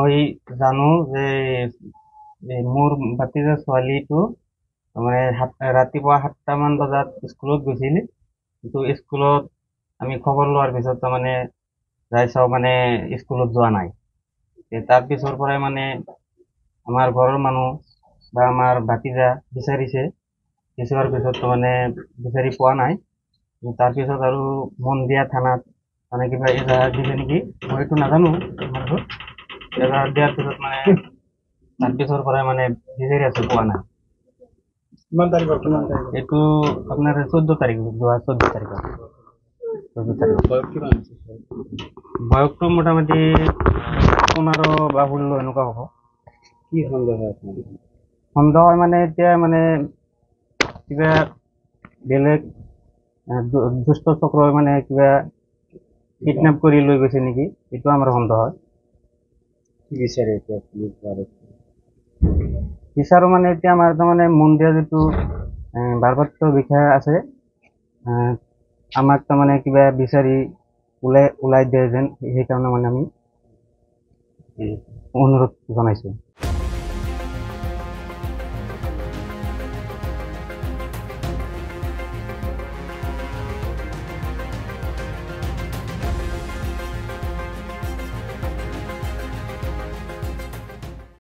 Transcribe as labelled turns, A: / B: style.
A: মই জানো যে মোৰ ভাতিজা ছোৱালীটো মানে ৰাতিপুৱা 7টামান বজাত স্কুলত গৈছিল। কিন্তু স্কুলত আমি খবৰ লোৱাৰ পিছত তাৰমানে যাই চাওঁ মানে স্কুলত যোৱা নাই। তাৰ পিছৰ পৰাই মানে আমাৰ ঘৰৰ মানুহ বা আমাৰ ভাতিজা বিচাৰিছে, বিচৰাৰ পিছত মানে বিচাৰি পোৱা নাই। তাৰপিছত আৰু মন্দিয়া থানাত মানে কিবা এজাহাৰ দিছে নেকি, মই এইটো নাজানো। এজাহাৰ দিয়াৰ পিছত মানে তাৰপিছৰ পৰাই মানে বিচাৰি আছো, পোৱা নাই। এইটো আপোনাৰ 14 তাৰিখ, যোৱা 14 তাৰিখত। বয়সটো মোটামুটি 15 বা 16 এনেকুৱা হ'ব।
B: কি সন্দেহ হয় আপোনাৰ?
A: সন্দেহ হয় মানে এতিয়া মানে কিবা বেলেগ দুষ্ট চক্ৰই মানে কিবা কিডনেপ কৰি লৈ গৈছে নেকি, এইটো আমাৰ সন্দেহ হয়।
B: কি বিচাৰে এতিয়া পুলিচ বা আৰক্ষী?
A: বিচাৰো মানে এতিয়া আমাৰ তাৰমানে মন্দিৰৰ যিটো ভাৰপ্ৰাপ্ত বিষয়া আছে, আমাক তাৰমানে কিবা বিচাৰি ওলাই দিয়ে যেন, সেইকাৰণে মানে আমি অনুৰোধ জনাইছো।